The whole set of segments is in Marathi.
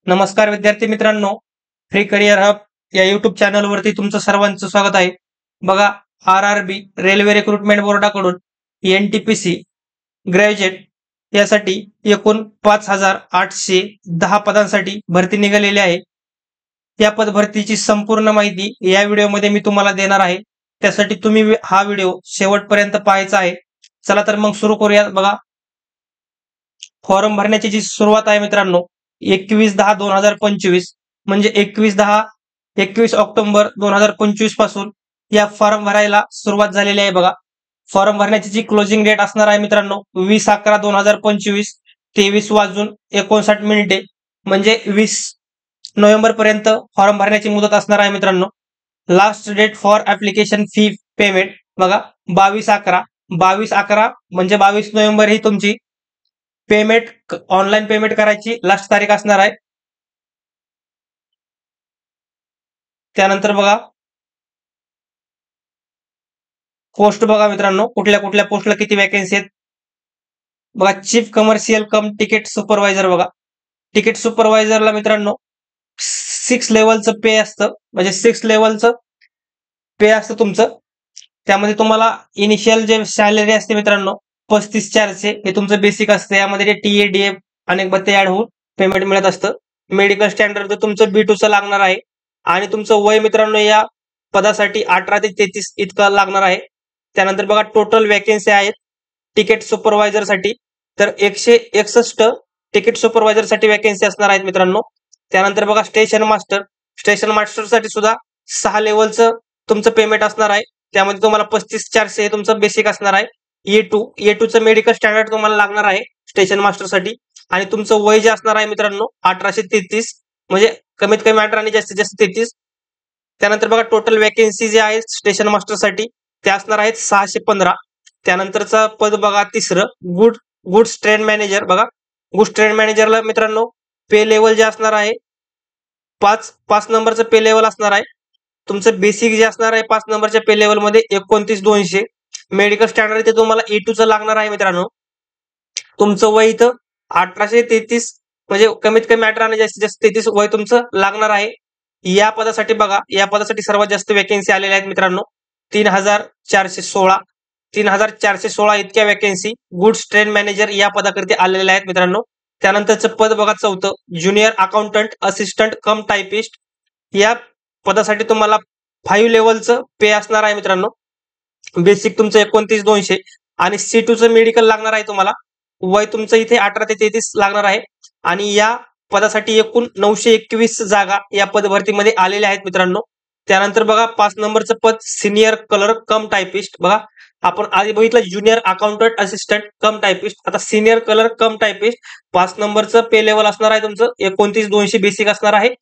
नमस्कार विद्यार्थी मित्रांनो, फ्री करिअर हब या युट्यूब चॅनलवरती तुमचं सर्वांचं स्वागत आहे. बघा, RRB रेल्वे रिक्रुटमेंट बोर्डाकडून NTPC ग्रॅज्युएट यासाठी एकूण 5,810 पदांसाठी भरती निघालेली आहे. या पदभरतीची संपूर्ण माहिती या व्हिडिओमध्ये मी तुम्हाला देणार आहे. त्यासाठी तुम्ही हा व्हिडिओ शेवटपर्यंत पाहायचा आहे. चला तर मग सुरू करूया. बघा, फॉर्म भरण्याची जी सुरुवात आहे मित्रांनो 21/10/2025 म्हणजे 21 ऑक्टोबर 2025 पासून या फॉर्म भरायला सुरुवात झालेली आहे. बघा, फॉर्म भरण्याची जी क्लोजिंग डेट असणार आहे मित्रांनो 20/11/2025 23:59 म्हणजे 20 नोव्हेंबर पर्यंत फॉर्म भरण्याची मुदत असणार आहे मित्रांनो. Last date for application fee payment बघा 22/11 म्हणजे 22 नोव्हेंबर ही तुमची पेमेंट ऑनलाईन पेमेंट करायची लास्ट तारीख असणार आहे. त्यानंतर बघा, पोस्ट बघा मित्रांनो, कुठल्या कुठल्या पोस्टला किती वॅकन्सी आहेत बघा. Chief commercial cum ticket supervisor बघा, तिकीट सुपरवायझरला मित्रांनो 6 लेवलचं पे असतं, म्हणजे 6 लेवलचं पे असतं तुमचं. त्यामध्ये तुम्हाला इनिशियल जे सॅलरी असते मित्रांनो 35,400 हे तुमचं बेसिक असतं. यामध्ये TADF अनेक भत्ते ऍड होऊन पेमेंट मिळत असतं. मेडिकल स्टँडर्ड तुमचं B2चं लागणार आहे आणि तुमचं वय मित्रांनो या पदासाठी 18 ते 33 इतकं लागणार आहे. त्यानंतर बघा, टोटल वॅकन्सी आहेत तिकीट सुपरवायझर साठी तर 161 तिकीट सुपरवायझर साठी वॅकन्सी असणार आहेत मित्रांनो. त्यानंतर बघा, स्टेशन मास्टर साठी सुद्धा 6 लेवलचं तुमचं पेमेंट असणार आहे. त्यामध्ये तुम्हाला 35,400 हे तुमचं बेसिक असणार आहे. A2चं मेडिकल स्टँडर्ड तुम्हाला लागणार आहे स्टेशन मास्टर साठी आणि तुमचं वय जे असणार आहे मित्रांनो 1833 म्हणजे कमीत कमी 18 आणि जास्तीत जास्त 33. त्यानंतर बघा, टोटल वॅकन्सी जे आहेत स्टेशन मास्टर साठी ते असणार आहेत 615. त्यानंतरचं पद बघा, तिसरं गुड्स ट्रेन मॅनेजर बघा. गुड्स ट्रेन मॅनेजरला मित्रांनो पे लेवल जे असणार आहे 5 नंबरचं पे लेवल असणार आहे. तुमचं बेसिक जे असणार आहे 5 नंबरच्या पे लेवल मध्ये 29,200. मेडिकल स्टँडर्ड इथे तुम्हाला A2चं लागणार आहे मित्रांनो. तुमचं वय इथं 1833 म्हणजे कमीत कमी 18 आणि जास्तीत जास्त 33 वय तुमचं लागणार आहे. या पदासाठी बघा, या पदासाठी सर्वात जास्त वॅकन्सी आलेल्या आहेत मित्रांनो 3,416 इतक्या वॅकन्सी गुड्स ट्रेन मॅनेजर या पदाकरती आलेल्या आहेत मित्रांनो. त्यानंतरचं पद बघा, चौथं ज्युनियर अकाउंटंट असिस्टंट कम टायपिस्ट. या पदासाठी तुम्हाला 5 लेवलचं पे असणार आहे मित्रांनो. बेसिक तुमचं 29,200 आणि C2चं मेडिकल लागणार आहे तुम्हाला. वय तुमचं इथे 18 ते 33 लागणार आहे आणि या पदासाठी एकूण 921 जागा या पदभरतीमध्ये आलेल्या आहेत मित्रांनो. त्यानंतर बघा, 5 नंबरचं पद सिनियर कलर कम टायपिस्ट बघा. आपण आधी बघितलं ज्युनियर अकाउंटंट असिस्टंट कम टायपिस्ट, आता सिनियर कलर कम टायपिस्ट. 5 नंबरचं पे लेवल असणार आहे तुमचं 29,200 बेसिक असणार आहे.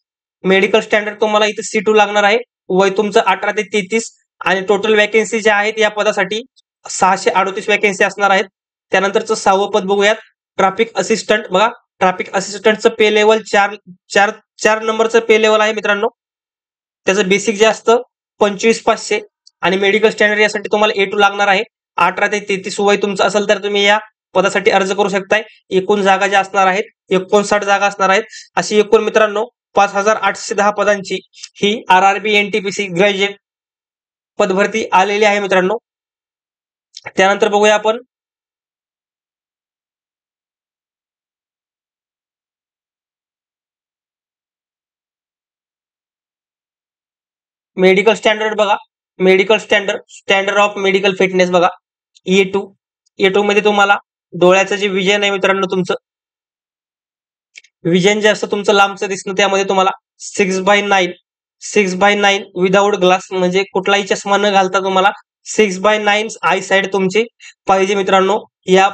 मेडिकल स्टँडर्ड तुम्हाला इथे C2 लागणार आहे. वय तुमचं 18 ते 33 आणि टोटल वॅकन्सी ज्या आहेत या पदासाठी 638 वॅकन्सी असणार आहेत. त्यानंतरचं 6वं पद बघूयात, ट्रॅफिक असिस्टंट बघा. ट्रॅफिक असिस्टंटचं पे लेवल 4 नंबरचं पे लेवल आहे मित्रांनो. त्याचं बेसिक जे असतं 25,500 आणि मेडिकल स्टँडर्ड यासाठी तुम्हाला A2 लागणार आहे. 18 ते 33 वय तुमचं असेल तर तुम्ही या पदासाठी अर्ज करू शकताय. एकूण जागा ज्या असणार आहेत 59 जागा असणार आहेत. अशी एकूण मित्रांनो 5,810 पदांची ही RRB NTPC ग्रॅज्युएट पदभरती आलेली आहे मित्रांनो. त्यानंतर बघूया आपण मेडिकल स्टँडर्ड बघा. Medical standard of medical fitness बघा. A2 मध्ये तुम्हाला डोळ्याचं जे विजन आहे मित्रांनो, तुमचं विजन जे असतं तुमचं लांबचं दिसणं, त्यामध्ये तुम्हाला 6/9 विदाऊट ग्लास म्हणजे कुठलाही चष्मा न घालता तुम्हाला 6/9 आय साइड तुमची पाहिजे मित्रांनो. या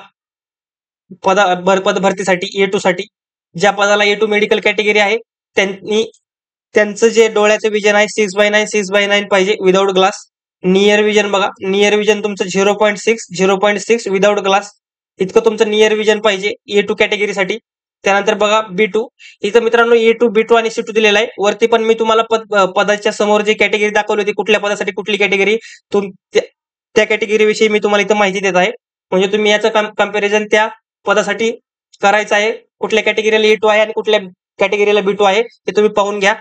पदभरतीसाठी A2 साठी ज्या पदाला A2 मेडिकल कॅटेगरी आहे त्यांचं जे डोळ्याचं विजन आहे 6/9 पाहिजे विदाऊट ग्लास. नियर विजन बघा. नियर विजन तुमचं 0.6 विदाऊट ग्लास इतकं तुमचं नियर विजन पाहिजे A2 कॅटेगरीसाठी. त्यानंतर बघा B2. इथं मित्रांनो A2, B2 आणि C2 दिलेला आहे. वरती पण मी तुम्हाला पदाच्या समोर जी कॅटेगरी दाखवली होती कुठल्या पदासाठी कुठली कॅटेगरी, त्या कॅटेगरी विषयी मी तुम्हाला इथं माहिती देत आहे. म्हणजे तुम्ही याचं कम्पॅरिझन त्या पदासाठी करायचं आहे. कुठल्या कॅटेगरीला A2 आहे आणि कुठल्या कॅटेगरीला B2 आहे ते तुम्ही पाहून घ्या.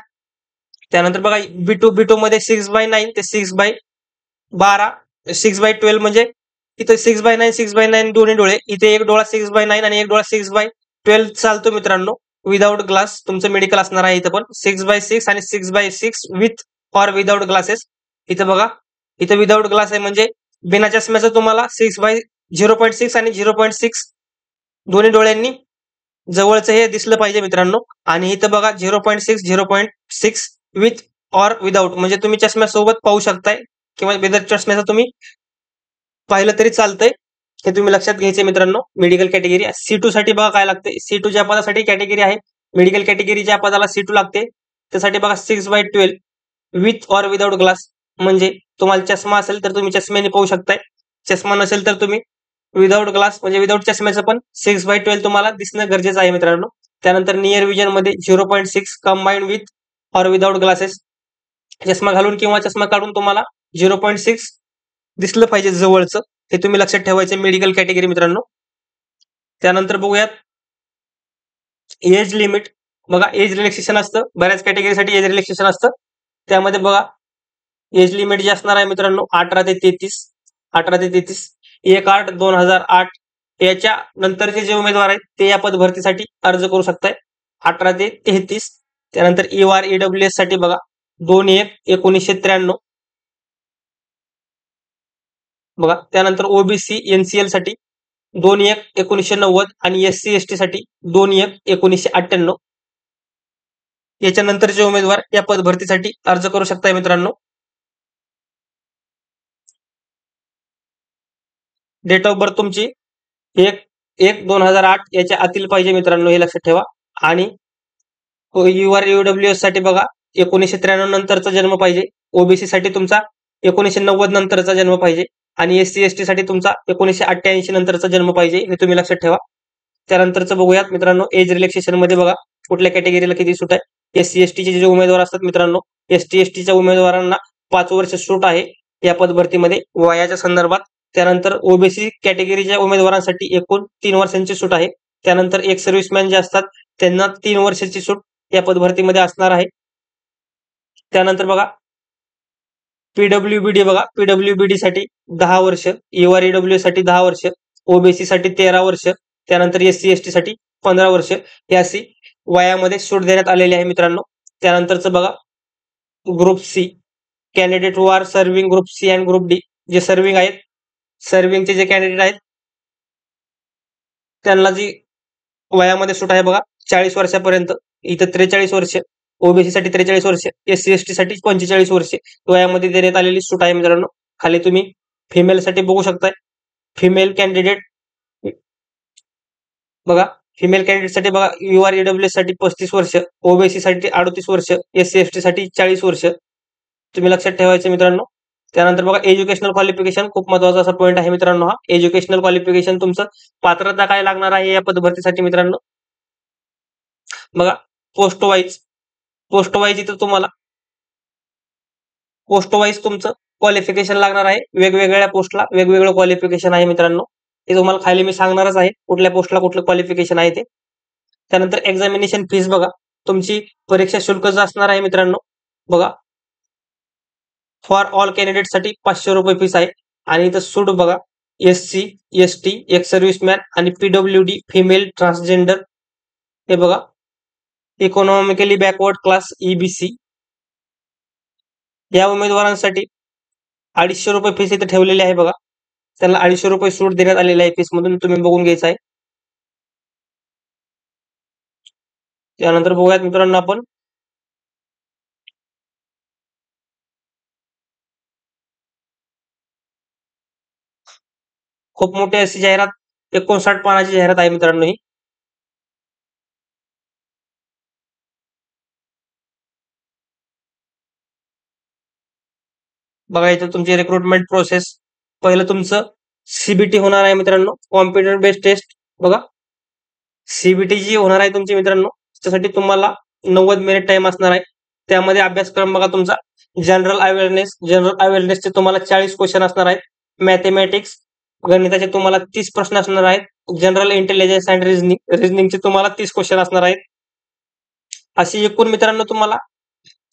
त्यानंतर बघा B2 मध्ये 6/9 ते 6/12 6/12 म्हणजे इथे 6/9 6/9 दोन्ही डोळे, इथे एक डोळा 6/9 आणि एक डोळा 6/12 चालतो मित्रांनो. विदाउट ग्लास तुमचं मेडिकल असणार आहे. इथं पण 6/6 आणि 6/6 विथ ऑर विदाउट ग्लासेस. इथं बघा इथं विदाउट ग्लास आहे म्हणजे बिना चष्म्याचं तुम्हाला 0.6 आणि 0.6 दोन्ही डोळ्यांनी जवळचं हे दिसलं पाहिजे मित्रांनो. आणि इथं बघा 0.6 विथ ऑर विदाउट म्हणजे तुम्ही चष्म्यासोबत पाहू शकताय किंवा बिगर चष्म्याचा तुम्ही पाहिलं तरी चालतंय. हे तुम्ही लक्षात घ्यायचे मित्रांनो. मेडिकल कॅटेगरी C2 साठी बघा काय लागते. C2 ज्या पदासाठी कॅटेगरी आहे मेडिकल कॅटेगरी ज्या पदाला C2 लागते त्यासाठी बघा 6/12 विथ ऑर विदाउट ग्लास म्हणजे तुम्हाला चष्मा असेल तर तुम्ही चष्म्याने पाहू शकताय, चष्मा नसेल तर तुम्ही विदाउट ग्लास म्हणजे विदाउट चष्म्याचं पण 6/12 तुम्हाला दिसणं गरजेचं आहे मित्रांनो. त्यानंतर नियर विजन मध्ये 0.6 combined with or without glasses चष्मा घालून किंवा चष्मा काढून तुम्हाला 0.6 दिसलं पाहिजे जवळचं. हे तुम्ही लक्षात ठेवायचं मेडिकल कॅटेगरी मित्रांनो. त्यानंतर बघूयात एज लिमिट. बघा एज रिलॅक्सेशन असतं बऱ्याच कॅटेगरीसाठी एज रिलॅक्सेशन असतं. त्यामध्ये बघा एज लिमिट जे असणार आहे मित्रांनो 18 ते 33 1/8/2008 याच्या नंतरचे जे उमेदवार आहेत ते या पदभरतीसाठी अर्ज करू शकताय 18 ते 33. त्यानंतर EWS साठी बघा 2/1/1993 बघा. त्यानंतर OBC NCL साठी 2/1/1990 आणि SC ST साठी 2/1/1998 याच्यानंतरचे उमेदवार या पदभरतीसाठी अर्ज करू शकताय मित्रांनो. डेट ऑफ बर्थ तुमची 1/1/2008 याच्या आतील पाहिजे मित्रांनो, हे लक्षात ठेवा. आणि UWS साठी बघा 1993 नंतरचा जन्म पाहिजे. OBC साठी तुमचा 1990 नंतरचा जन्म पाहिजे आणि SC ST साठी तुमचा 1988 नंतरचा जन्म पाहिजे. हे तुम्ही लक्षात ठेवा. त्यानंतरचं बघूयात मित्रांनो एज रिलॅक्सेशन मध्ये बघा कुठल्या कॅटेगरीला किती सूट आहे. SC ST चे जे उमेदवार असतात मित्रांनो ST ST च्या उमेदवारांना 5 वर्ष सूट आहे या पदभरतीमध्ये वयाच्या संदर्भात. त्यानंतर OBC कॅटेगरीच्या उमेदवारांसाठी एकूण 3 वर्षांची सूट आहे. त्यानंतर एक सर्व्हिसमॅन जे असतात त्यांना 3 वर्षाची सूट या पदभरतीमध्ये असणार आहे. त्यानंतर बघा PWBD बघा PWBD साठी 10 वर्ष, EWS साठी 10 वर्ष, OBC साठी 13 वर्ष, त्यानंतर SC ST साठी 15 वर्ष ही अशी वयामध्ये सूट देण्यात आलेली आहे मित्रांनो. त्यानंतरचं बघा group C candidate who are serving group C and group D जे सर्व्हिंग आहेत सर्व्हिंगचे जे कॅन्डिडेट आहेत त्यांना जी वयामध्ये सूट आहे बघा 40 वर्षापर्यंत. इथं 43 वर्ष, OBC साठी 43 वर्ष, SC ST साठी 45 वर्ष वयामध्ये देण्यात आलेली सूट आहे मित्रांनो. खाली तुम्ही फिमेल साठी बघू शकताय. फिमेल कॅन्डिडेट बघा फिमेल कॅन्डिडेट साठी बघा UREWS साठी 35 वर्ष, OBC साठी 38 वर्ष, SC ST साठी 40 वर्ष तुम्ही लक्षात ठेवायचे मित्रांनो. त्यानंतर बघा एज्युकेशनल क्वालिफिकेशन खूप महत्वाचा असा पॉईंट आहे मित्रांनो हा. एज्युकेशनल क्वालिफिकेशन तुमचं पात्रता काय लागणार आहे या पदभरतीसाठी मित्रांनो. बघा पोस्ट वाईज इथं तुम्हाला पोस्ट वाईज तुमचं क्वालिफिकेशन लागणार आहे. वेगवेगळ्या पोस्टला वेगवेगळं क्वालिफिकेशन आहे मित्रांनो. हे तुम्हाला खाली मी सांगणारच आहे कुठल्या पोस्टला कुठलं क्वालिफिकेशन आहे ते. त्यानंतर एक्झामिनेशन फीस बघा तुमची परीक्षा शुल्क असणार आहे मित्रांनो. बघा फॉर ऑल कॅन्डिडेट साठी 500 रुपये फीस आहे. आणि इथं सूट बघा SC ST एक सर्व्हिसमॅन आणि PWD फिमेल ट्रान्सजेंडर हे बघा इकॉनॉमिकली बॅकवर्ड क्लास EBC या उमेदवारांसाठी 250 रुपये फीस इथे ठेवलेली आहे बघा. त्यांना 250 रुपये सूट देण्यात आलेली आहे फीस मधून तुम्ही बघून घ्यायचं आहे. त्यानंतर बघूयात मित्रांनो आपण खूप मोठी अशी जाहिरात 59 पानाची जाहिरात आहे मित्रांनो ही. बघा इथं तुमची रिक्रुटमेंट प्रोसेस पहिलं तुमचं CBT होणार आहे मित्रांनो कॉम्प्युटर बेस्ड टेस्ट. बघा CBT जी होणार आहे तुमची मित्रांनो त्यासाठी तुम्हाला 90 मिनिट टाइम असणार आहे. त्यामध्ये अभ्यासक्रम बघा तुमचा जनरल अवेअरनेसचे तुम्हाला 40 क्वेश्चन असणार आहेत. मॅथमॅटिक्स गणिताचे तुम्हाला 30 प्रश्न असणार आहेत. जनरल इंटेलिजन्स अँड रिझनिंगचे तुम्हाला 30 क्वेश्चन असणार आहेत. अशी एकूण मित्रांनो तुम्हाला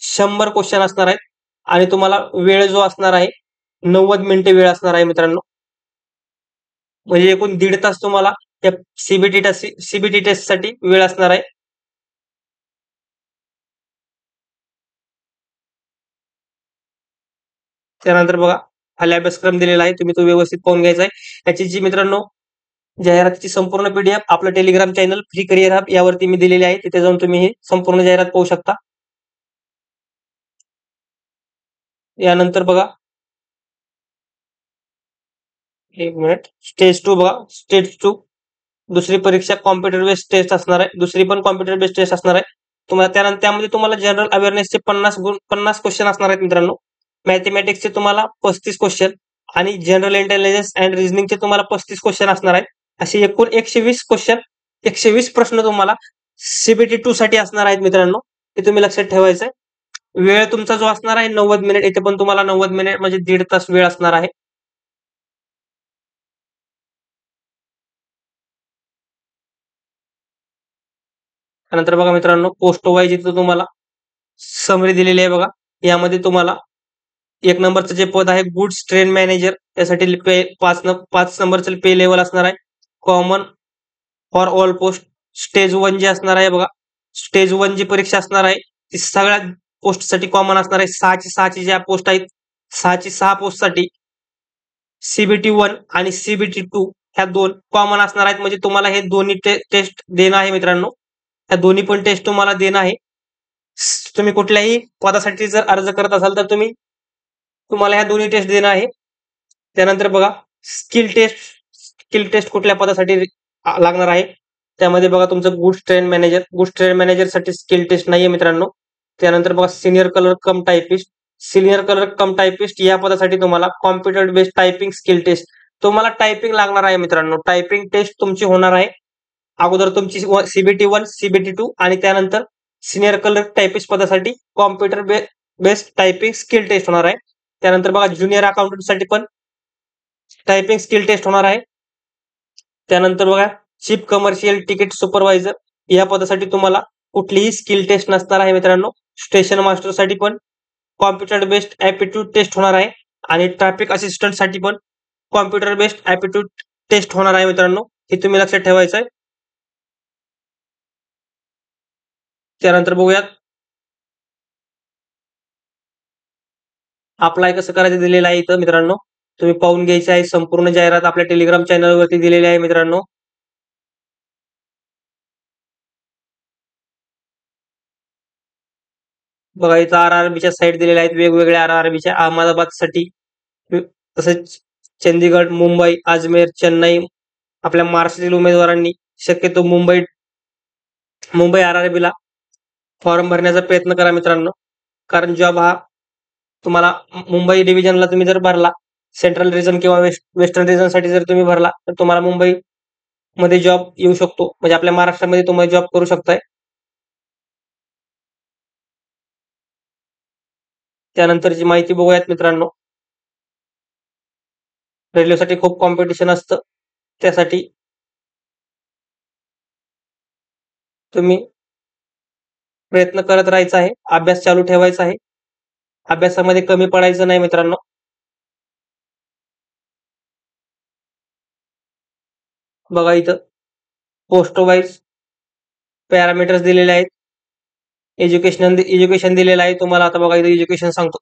100 क्वेश्चन असणार आहेत आणि तुम्हाला वेळ जो असणार आहे 90 मिनिटे वेळ असणार आहे मित्रांनो. म्हणजे एकूण 1.5 तास तुम्हाला त्या सीबीटी टेस्टसाठी वेळ असणार आहे. त्यानंतर बघा खाली अभ्यासक्रम दिलेला आहे, तुम्ही तो व्यवस्थित पाहून घ्यायचा आहे. याची जी मित्रांनो जाहिरातीची संपूर्ण पीडीएफ आपलं Telegram channel free career hub यावरती मी दिलेली आहे. तिथे जाऊन तुम्ही ही संपूर्ण जाहिरात पाहू शकता. यानंतर बघा एक मिनिट, स्टेज 2 बघा, स्टेज 2 दुसरी परीक्षा कॉम्प्युटर बेस्ड टेस्ट असणार आहे. दुसरी पण कॉम्प्युटर बेस्ड टेस्ट असणार आहे. तुम्हाला त्यानंतर त्यामध्ये तुम्हाला जनरल अवेअरनेसचे 50 क्वेश्चन असणार आहेत मित्रांनो. मॅथमॅटिक्सचे तुम्हाला 35 क्वेश्चन आणि जनरल इंटेलिजन्स अँड रिझनिंगचे तुम्हाला 35 क्वेश्चन असणार आहेत. असे एकूण 120 क्वेश्चन, 120 प्रश्न तुम्हाला सीबीटी 2 साठी असणार आहेत मित्रांनो. हे तुम्ही लक्षात ठेवायचं आहे. वेळ तुमचा जो असणार आहे 90 मिनिट, इथे पण तुम्हाला 90 मिनिट म्हणजे 1.5 तास वेळ असणार आहे. त्यानंतर बघा मित्रांनो पोस्ट वाईज इथं तुम्हाला समरी दिलेली आहे बघा. यामध्ये तुम्हाला 1 नंबरचं जे पद आहे गुड्स ट्रेन मॅनेजर त्यासाठी पे 5 नंबरचं पे लेवल असणार आहे. Common for all post stage 1 जे असणार आहे बघा, स्टेज 1 जी परीक्षा असणार आहे ती सगळ्या पोस्टसाठी कॉमन असणार आहे. 6 ची ज्या पोस्ट आहेत 6 पोस्टसाठी सीबीटी 1 आणि सीबीटी 2 ह्या दोन कॉमन असणार आहेत. म्हणजे तुम्हाला हे दोन्ही टेस्ट देणं आहे मित्रांनो. ह्या दोन्ही पण टेस्ट तुम्हाला देणं आहे. तुम्ही कुठल्याही पदासाठी जर अर्ज करत असाल तर तुम्हाला ह्या दोन्ही टेस्ट देणं आहे. त्यानंतर बघा स्किल टेस्ट कुठल्या पदासाठी लागणार आहे. त्यामध्ये बघा तुमचं गुड्स ट्रेन मॅनेजरसाठी स्किल टेस्ट नाहीये मित्रांनो. त्यानंतर बघा सिनियर कलर कम टायपिस्ट या पदासाठी तुम्हाला computer based typing skill test तुम्हाला टायपिंग लागणार आहे मित्रांनो. टायपिंग टेस्ट तुमची होणार आहे. अगोदर तुमची सीबीटी 1 सीबीटी 2 आणि त्यानंतर सिनियर कलर टायपिस्ट पदासाठी computer based typing skill test होणार आहे. त्यानंतर बघा ज्युनियर अकाउंटंटसाठी पण टायपिंग स्किल टेस्ट होणार आहे. त्यानंतर बघा चीफ कमर्शियल तिकीट सुपरवायझर या पदासाठी तुम्हाला कुठलीही स्किल टेस्ट नसणार आहे मित्रांनो. स्टेशन मास्टरसाठी पण कॉम्प्युटर बेस्ड ऍप्टिट्यूड टेस्ट होणार आहे आणि ट्रॅफिक असिस्टंट साठी पण कॉम्प्युटर बेस्ड ऍप्टिट्यूड टेस्ट होणार आहे मित्रांनो. हे तुम्ही लक्षात ठेवायचं आहे. त्यानंतर बघूयात अप्लाय कसं करायचं दिलेलं आहे इथं मित्रांनो. तुम्ही पाहून घ्यायचं आहे. संपूर्ण जाहिरात आपल्या टेलिग्राम चॅनलवरती दिलेली आहे मित्रांनो. बघा इथं आरआरबीच्या साईट दिलेल्या आहेत वेगवेगळ्या आरआरबीच्या. अहमदाबादसाठी तसेच चंदीगड, मुंबई, अजमेर, चेन्नई आपल्या महाराष्ट्रातील उमेदवारांनी शक्यतो मुंबई आरआरबीला फॉर्म भरण्याचा प्रयत्न करा मित्रांनो. कारण जॉब हा तुम्हाला मुंबई डिव्हिजनला तुम्ही जर भरला, सेंट्रल रिजन किंवा वेस्टर्न रिजन साठी जर तुम्ही भरला तर तुम्हाला मुंबई मध्ये जॉब येऊ शकतो. म्हणजे आपल्या महाराष्ट्रामध्ये तुम्ही जॉब करू शकताय. त्यानंतरची माहिती बघूयात मित्रांनो. रेल्वेसाठी खूप कॉम्पिटिशन असतं. त्यासाठी तुम्ही प्रयत्न करत राहायचा आहे. अभ्यास चालू ठेवायचा आहे. अभ्यासामध्ये कमी पडायचं नाही मित्रांनो. बघा इथं पोस्ट वाईज पॅरामीटर्स दिलेले आहेत. एज्युकेशन दिलेलं आहे तुम्हाला. आता बघा इथं एज्युकेशन सांगतो.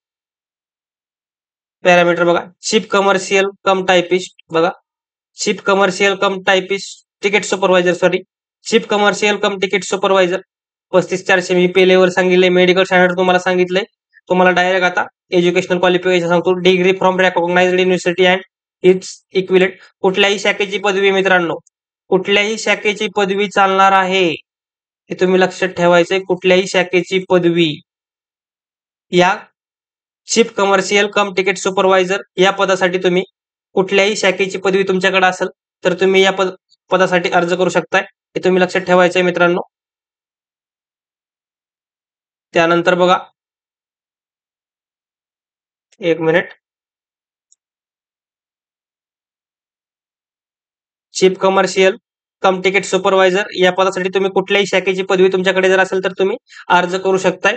पॅरामीटर बघा चीफ कमर्शियल कम टायपिस्ट बघा chief commercial cum typist ticket supervisor sorry chief commercial cum ticket supervisor 35,400 मी पे लेवल सांगितले. मेडिकल स्टँडर्ड तुम्हाला सांगितलंय. तुम्हाला डायरेक्ट आता एज्युकेशनल क्वालिफिकेशन सांगतो. Degree from recognised university and its equivalent कुठल्याही शाखेची पदवी मित्रांनो, कुठल्याही शाखेची पदवी चालणार आहे. हे तुम्ही लक्षात ठेवायचंय. कुठल्याही शाखेची पदवी या chief commercial cum ticket supervisor या पदासाठी तुम्ही कुठल्याही शाखेची पदवी तुमच्याकडे असेल तर तुम्ही या पदासाठी अर्ज करू शकताय. हे तुम्ही लक्षात ठेवायचंय मित्रांनो. त्यानंतर बघा एक minute, chief commercial cum ticket supervisor या पदासाठी तुम्ही कुठल्याही शाखेची पदवी तुमच्याकडे जर असेल तर तुम्ही अर्ज करू शकताय.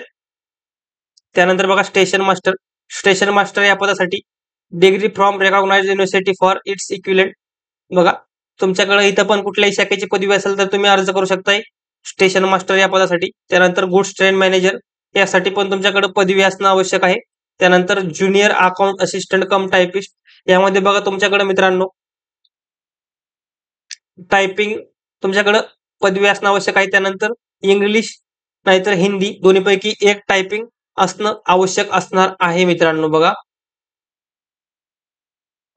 त्यानंतर बघा स्टेशन मास्टर या पदासाठी degree from recognised university for its equivalent. बघा तुमच्याकडे इथं पण कुठल्याही शाखेची पदवी असेल तर तुम्ही अर्ज करू शकताय स्टेशन मास्टर या पदासाठी. त्यानंतर गुड्स ट्रेन मॅनेजर यासाठी पण तुमच्याकडे पदवी असणं आवश्यक आहे. त्यानंतर ज्युनियर अकाउंट असिस्टंट कम टायपिस्ट यामध्ये बघा तुमच्याकडे मित्रांनो टायपिंग तुमच्याकडे पदवी असणं आवश्यक आहे. त्यानंतर इंग्लिश नाहीतर हिंदी दोन्हीपैकी एक टायपिंग असणं आवश्यक असणार आहे मित्रांनो. बघा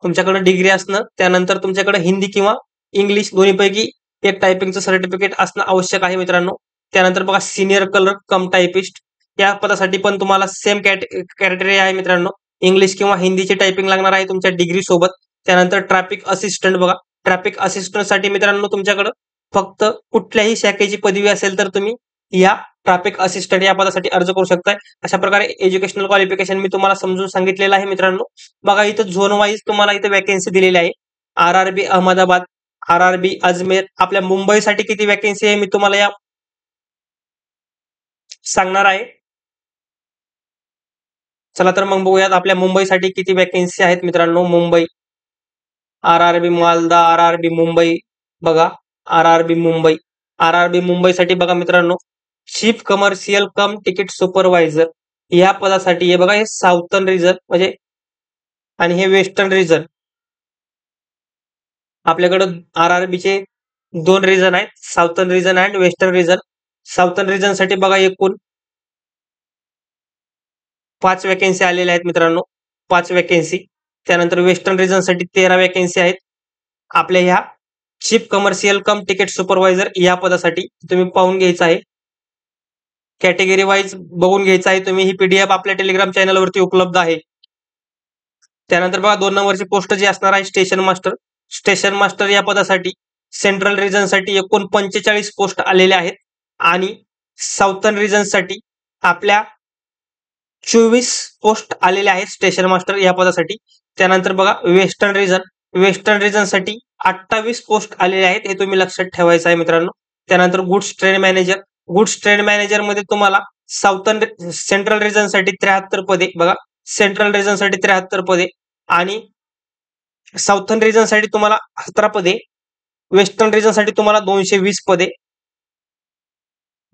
तुमच्याकडे डिग्री असणं, त्यानंतर तुमच्याकडे हिंदी किंवा इंग्लिश दोन्हीपैकी एक टायपिंगचं सर्टिफिकेट असणं आवश्यक आहे मित्रांनो. त्यानंतर बघा सिनियर क्लर्क कम टायपिस्ट या पदासाठी पण तुम्हाला सेम क्रायटेरिया आहे मित्रांनो. इंग्लिश किंवा हिंदीची टायपिंग लागणार आहे तुमच्या डिग्री सोबत. त्यानंतर ट्रॅफिक असिस्टंट बघा ट्रॅफिक असिस्टंट साठी मित्रांनो तुमच्याकडे फक्त कुठल्याही शाखेची पदवी असेल तर तुम्ही या ट्रॅफिक असिस्टंट या पदासाठी अर्ज करू शकताय. अशा प्रकारे एज्युकेशनल क्वालिफिकेशन मी तुम्हाला समजून सांगितलेलं आहे मित्रांनो. बघा इथं झोन वाईज तुम्हाला इथं वॅकन्सी दिलेली आहे. RRB Ahmedabad, RRB Ajmer. आपल्या मुंबईसाठी किती वॅकन्सी आहे मी तुम्हाला या सांगणार आहे. चला तर मग बघूयात आपल्या मुंबईसाठी किती वॅकन्सी आहेत मित्रांनो. Mumbai RRB Malda, RRB Mumbai. बघा RRB मुंबईसाठी बघा मित्रांनो chief commercial cum ticket supervisor या पदासाठी हे बघा हे साऊथर्न रिजन म्हणजे आणि हे वेस्टर्न रिजन. आपल्याकडे RRBचे 2 रिजन आहेत, southern region and western region. Southern region साठी बघा एकूण 5 वॅकन्सी आलेल्या आहेत मित्रांनो, 5 वॅकन्सी. त्यानंतर वेस्टर्न रिजन साठी 13 वॅकन्सी आहेत. आपल्या ह्या chief commercial cum ticket supervisor या पदासाठी तुम्ही पाहून घ्यायचं आहे. कॅटेगरी वाईज बघून घ्यायचं आहे तुम्ही. ही PDF आपल्या टेलिग्राम चॅनलवरती उपलब्ध आहे. त्यानंतर बघा 2 नंबरची पोस्ट जी असणार आहे स्टेशन मास्टर या पदासाठी सेंट्रल रिजन साठी एकूण 45 पोस्ट आलेल्या आहेत आणि साऊथर्न रिजन साठी आपल्या 24 पोस्ट आलेल्या आहेत स्टेशन मास्टर या पदासाठी. त्यानंतर बघा वेस्टर्न रिजन साठी 28 पोस्ट आलेले आहेत, हे तुम्ही लक्षात ठेवायचं आहे मित्रांनो. त्यानंतर गुड्स ट्रेन मॅनेजर मध्ये तुम्हाला सेंट्रल रिजन साठी 73 पदे. बघा सेंट्रल रिजन साठी 73 पदे आणि साऊथर्न रिजन साठी तुम्हाला 17 पदे. वेस्टर्न रिजन साठी तुम्हाला 220 पदे.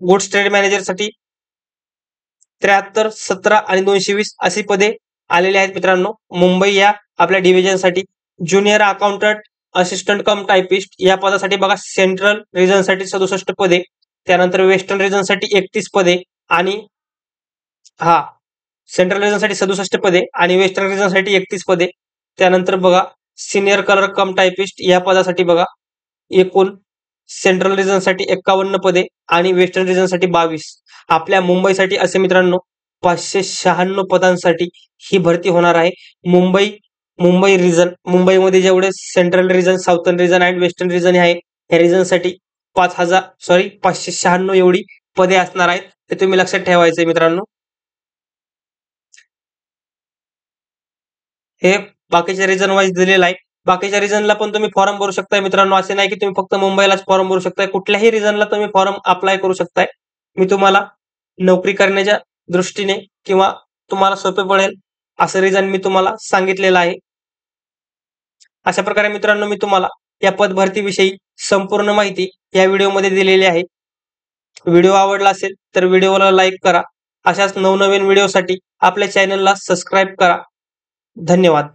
गुड्स ट्रेड मॅनेजर साठी 73, 17 आणि 220 अशी पदे आलेली आहेत मित्रांनो. मुंबई या आपल्या डिव्हिजन साठी ज्युनियर अकाउंटंट असिस्टंट कम टायपिस्ट या पदासाठी बघा सेंट्रल रिजन साठी 67 पदे. त्यानंतर वेस्टर्न रिजन साठी 31 पदे आणि सेंट्रल रिजन साठी 67 पदे आणि वेस्टर्न रिजन साठी 31 पदे. त्यानंतर बघा सिनियर क्लर्क कम टायपिस्ट या पदासाठी बघा एकूण सेंट्रल रिजन साठी 51 पदे आणि वेस्टर्न रिजन साठी 22. आपल्या मुंबईसाठी असे मित्रांनो 596 पदांसाठी ही भरती होणार आहे. मुंबई रिजन मुंबईमध्ये जेवढे सेंट्रल रिजन साऊथर्न रिजन आणि वेस्टर्न रिजन आहे या रिजन साठी 596 एवढी पदे असणार आहेत, ते तुम्ही लक्षात ठेवायचे मित्रांनो. हे बाकीच्या रिजन वाईज दिलेलं आहे. बाकीच्या रिजनला पण तुम्ही फॉर्म भरू शकताय मित्रांनो. असे नाही की तुम्ही फक्त मुंबईलाच फॉर्म भरू शकताय, कुठल्याही रिजनला तुम्ही फॉर्म अप्लाय करू शकताय. मी तुम्हाला नोकरी करण्याच्या दृष्टीने किंवा तुम्हाला सोपे पडेल असं रिजन मी तुम्हाला सांगितलेलं आहे. अशा प्रकारे मित्रांनो मी तुम्हाला या पद भरतीविषयी संपूर्ण माहिती या व्हिडिओमध्ये दिलेली आहे. व्हिडिओ आवडला असेल तर व्हिडिओला लाईक करा. अशाच नवनवीन व्हिडिओसाठी आपल्या चॅनलला सबस्क्राईब करा. धन्यवाद.